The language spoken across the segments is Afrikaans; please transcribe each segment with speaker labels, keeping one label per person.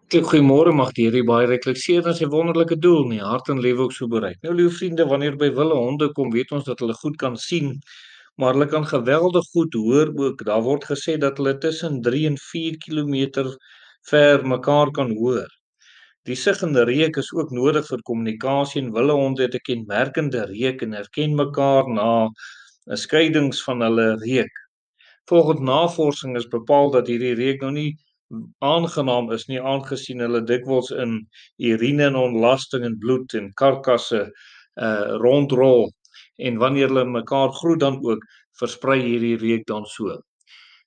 Speaker 1: Goeiemôre, mag die Here baie reflekteer in sy wonderlike doel in die hart en lewe ook so bereik. Nou liewe vriende, wanneer by wilde honde kom, weet ons dat hulle goed kan sien, maar hulle kan geweldig goed hoor ook. Daar word gesê dat hulle tussen 3 en 4 kilometer ver mekaar kan hoor. Die sig en reuk is ook nodig vir kommunikasie en wilde honde het 'n kenmerkende reuk en herken mekaar na 'n skeidings van hulle reuk. Volgens navorsing is bepaal dat hierdie reuk nou nie aangenaam is nie, aangesien hulle dikwels in urine en ontlasting en bloed en karkasse rondrol en wanneer hulle mekaar groet dan ook versprei hierdie reuk dan so.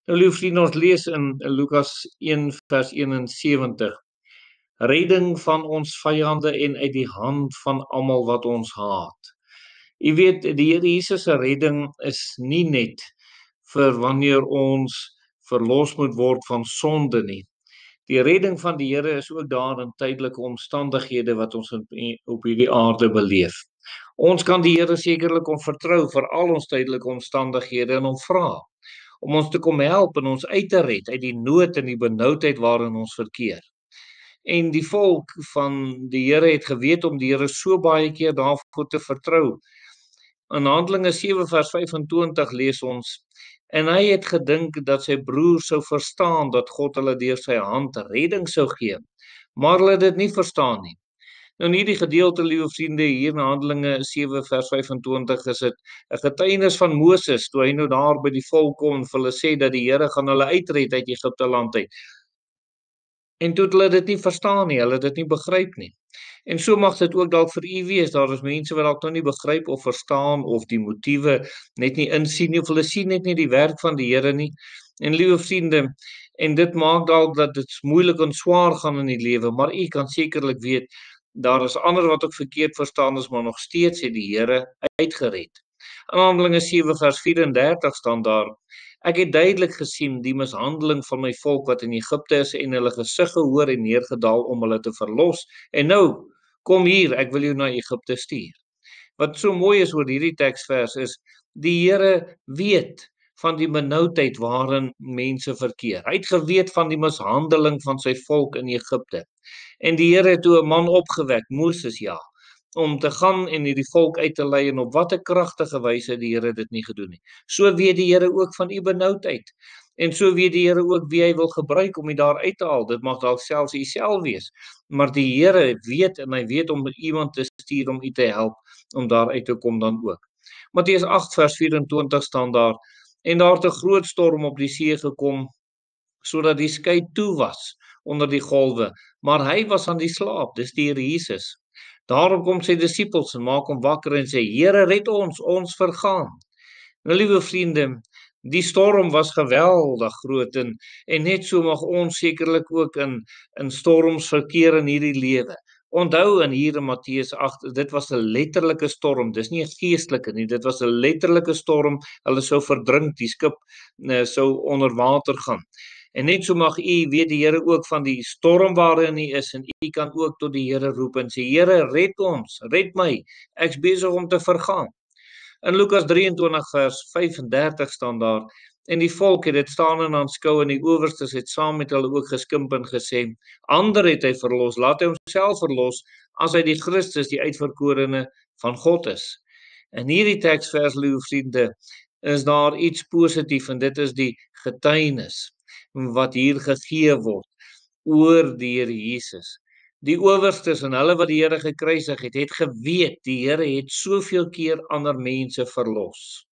Speaker 1: Nou liewe vriende, ons lees in Lukas 1 vers 71: Redding van ons vyande en uit die hand van almal wat ons haat. Jy weet, die Here Jesus se redding is nie net vir wanneer ons verlos moet word van sonde nie. Die redding van die Here is ook daar in tydelike omstandighede wat ons op hierdie aarde beleef. Ons kan die Here sekerlik om vertrou vir al ons tydelike omstandighede en hom vra om ons te kom help en ons uit te red uit die nood en die benoudheid waarin ons verkeer. En die volk van die Here het geweet om die Here so baie keer daarvoor te vertrou. In Handelinge 7 vers 25 lees ons: En hy het gedink dat sy broer sou verstaan dat God hulle deur sy hand redding sou gee, maar hulle het dit nie verstaan nie. Nou in hierdie gedeelte, liewe vriende, hier in Handelinge 7 vers 25 is dit 'n getuienis van Moses, toe hy nou daar by die volk kom en vir hulle sê dat die Here gaan hulle uitred uit Egipte land uit. En toe het hulle dit nie verstaan nie, hulle het dit nie begryp nie. En so mag dit ook dalk vir u wees, daar is mense wat dalk nou nie begryp of verstaan of die motiewe net nie insien nie, of hulle sien net nie die werk van die Here nie. En liewe vriende, en dit maak dalk dat dit moeilik en swaar gaan in die lewe, maar u kan sekerlik weet, daar is ander wat ook verkeerd verstaan is, maar nog steeds het die Here uitgered. In Handelinge 7 vers 34 staan daar: Ek het duidelik gesien die mishandeling van my volk wat in Egipte is en hulle gesig gehoor en neergedaal om hulle te verlos. En nou, kom hier, ek wil jou na Egipte stuur. Wat so mooi is oor hierdie teksvers is, die Here weet van die benoudheid waarin mense verkeer. Hy het geweet van die mishandeling van sy volk in Egipte. En die Here het toe 'n man opgewek, Moses om te gaan en hierdie volk uit te lei, en op watter kragtige wyse die Here dit nie gedoen nie. So weet die Here ook van u benoudheid. En so weet die Here ook wie hy wil gebruik om u daar uit te haal. Dit mag dalk selfs u self wees, maar die Here weet en hy weet om iemand te stuur om u te help om daar uit te kom dan ook. Matteus 8 vers 24 staan daar: En daar het 'n groot storm op die see gekom, sodat die skei toe was onder die golwe, maar hy was aan die slaap, dis die Here Jesus. Daarom kom sy disippels en maak hom wakker en sê: Here, red ons, ons vergaan. Nou liewe vriende, die storm was geweldig groot en net so mag ons sekerlik ook in storms verkeer in hierdie lewe. Onthou hier in Matteus 8, dit was 'n letterlike storm, dis nie 'n geestelike nie, dit was 'n letterlike storm, hulle sou verdrink, die skip sou onder water gaan. En net so mag u weet die Here ook van die storm waarin u is en u kan ook tot die Here roep en sê: Here, red ons, red my, ek's besig om te vergaan. In Lukas 23 vers 35 staan daar: En die volk het dit staan en aanskou en die owerstes het saam met hulle ook geskimp en gesê: Ander het hy verlos, laat hy homself verlos as hy die Christus, die uitverkorene van God is. In hierdie teksvers, liewe vriende, is daar iets positief en dit is die getuienis wat hier gegee word oor die Here Jesus. Die owerstes en hulle wat die Here gekruisig het geweet die Here het soveel keer ander mense verlos.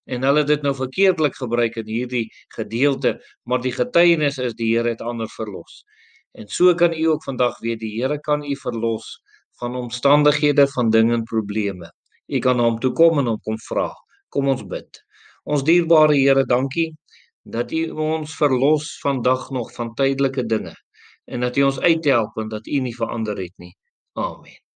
Speaker 1: En hulle het dit nou verkeerdelik gebruik in hierdie gedeelte, maar die getuienis is die Here het ander verlos. En so kan u ook vandag weet, die Here kan u verlos van omstandighede, van dinge en probleme. U kan na hom toe kom en hom kom vra. Kom ons bid. Ons dierbare Here, dankie dat u ons verlos vandag nog van tydelike dinge en dat u ons uithelp en dat u nie verander het nie. Amen.